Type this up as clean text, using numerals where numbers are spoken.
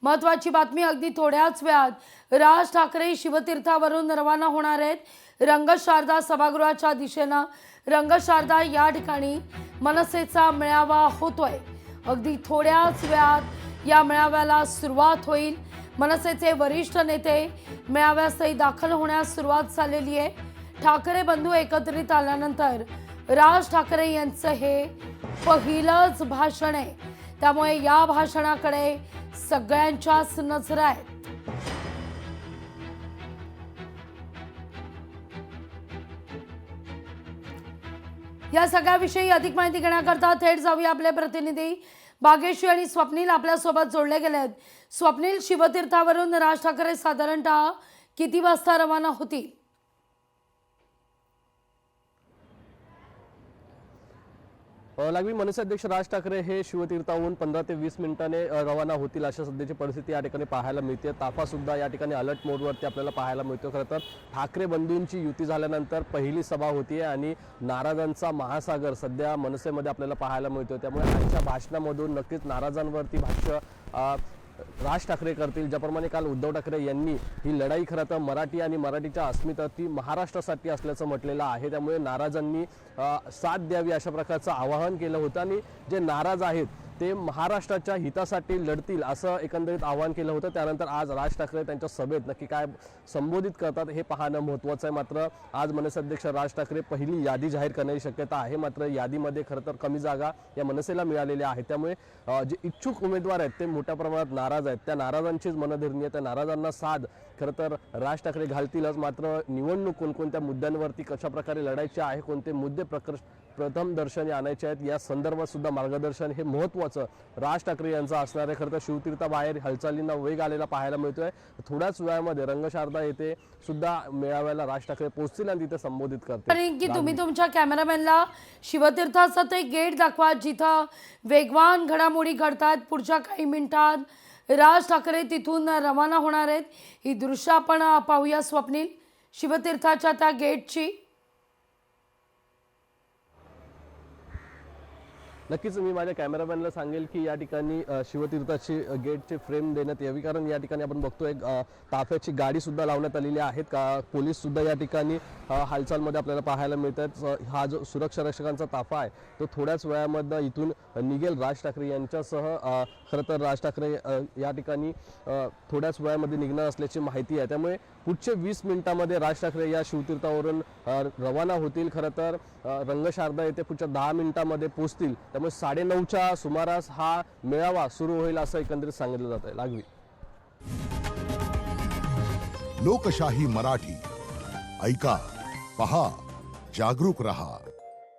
महत्त्वाची बातमी, अगदी थोड्याच वेळात राज ठाकरे शिवतीर्थावरून रवाना होणार आहेत रंगशारदा सभागृहाच्या दिशेनं। रंगशारदा या ठिकाणी मनसेचा मेळावा होतोय। अगदी थोड्याच वेळात या मेळाव्याला सुरुवात होईल। मनसेचे वरिष्ठ नेते मेळाव्यासही दाखल होण्यास सुरुवात झालेली आहे। ठाकरे बंधू एकत्रित आल्यानंतर राज ठाकरे यांचं हे पहिलंच भाषण आहे, त्यामुळे या भाषणाकडे सगळ्यांच्याच नजरा आहेत। या सगळ्याविषयी अधिक माहिती घेण्याकरता थेट जाऊया आपले प्रतिनिधी भाग्यश्री आणि स्वप्नील आपल्या सोबत जोडले गेले आहेत। स्वप्नील, शिवतीर्थावरून राज ठाकरे साधारणतः किती वाजता रवाना होतील? लागवी मनसे अध्यक्ष राज ठाकरे हे शिवतीर्थाहून 15 ते 20 मिनिटांनी रवाना होतील अशा सध्याची परिस्थिती या ठिकाणी पाहायला मिळते। ताफा सुद्धा या ठिकाणी अलर्ट मोडवरती आपल्याला पाहायला मिळतो। खरं तर ठाकरे बंधूंची युती झाल्यानंतर पहिली सभा होतीये आणि नाराजांचा महासागर सध्या मनसेमध्ये आपल्याला पाहायला मिळतो। त्यामुळे आजच्या भाषणामधून नक्कीच नाराजांवरती भाष्य राज ठाकरे करतील। ज्याप्रमाणे काल उद्धव ठाकरे यांनी ही लढाई खरं तर मराठी आणि मराठीच्या अस्मिता ती महाराष्ट्रासाठी असल्याचं म्हटलेलं आहे। त्यामुळे नाराजांनी साथ द्यावी अशा प्रकारचं आवाहन केलं होतं आणि जे नाराज आहेत ते महाराष्ट्राच्या हितासाठी लढतील असं एकंदरीत आवाहन केलं होतं। त्यानंतर आज राज ठाकरे त्यांच्या सभेत नक्की काय संबोधित करतात हे पाहणं महत्त्वाचं आहे। मात्र आज मनसे अध्यक्ष राज ठाकरे पहिली यादी जाहीर करण्याची शक्यता आहे। मात्र यादीमध्ये खरं तर कमी जागा या मनसेला मिळालेल्या आहेत। त्यामुळे जे इच्छुक उमेदवार आहेत ते मोठ्या प्रमाणात नाराज आहेत। त्या नाराजांचीच मनधरणी आहे, त्या नाराजांना साथ खरं तर राज ठाकरे घालतीलच। मात्र निवडणूक कोणकोणत्या मुद्द्यांवरती कशा प्रकारे लढायचे आहे, कोणते मुद्दे प्रथम दर्शनी आणायचे आहेत या संदर्भात सुद्धा मार्गदर्शन हे महत्त्वाचं राज ठाकरे यांचं असणार आहे। खरं तर शिवतीर्थाबाहेर हालचालींना वेग आलेला पाहायला मिळतोय। थोड्याच वेळामध्ये रंगशारदा येथे सुद्धा मेळाव्याला राज ठाकरे पोहोचतील आणि तिथे संबोधित करतील। की तुम्ही तुमच्या कॅमेरामॅनला शिवतीर्थाचं ते गेट दाखवा जिथं वेगवान घडामोडी घडतात। पुढच्या काही मिनिटात राज ठाकरे तिथून रवाना होणार आहेत। ही दृश्य आपण पाहूया स्वप्नील, शिवतीर्थाच्या त्या गेटची। नक्कीच मी माझ्या कॅमेरामॅनला सांगेल की या ठिकाणी शिवतीर्थाची गेटची फ्रेम देण्यात यावी, कारण या ठिकाणी आपण बघतोय ताफ्याची गाडी सुद्धा लावण्यात आलेली आहेत। का पोलीस सुद्धा या ठिकाणी हालचालमध्ये आपल्याला पाहायला मिळतात। हा जो सुरक्षा रक्षकांचा ताफा आहे तो थोड्याच वेळामध्ये इथून निघेल राज ठाकरे यांच्यासह। खरं तर राज ठाकरे या ठिकाणी थोड्याच वेळामध्ये निघणार असल्याची माहिती आहे। त्यामुळे पुढचे 20 मिनिटांमध्ये राज ठाकरे या शिवतीर्थावरून रवाना होतील। खरं तर रंगशारदा येथे पुढच्या 10 मिनिटांमध्ये पोहोचतील। त्यामुळे 9:30च्या सुमारास हा मेळावा सुरू होईल असं एकंदरीत सांगितलं जात आहे। लागवी लोकशाही मराठी ऐका, पहा, जागरूक रहा।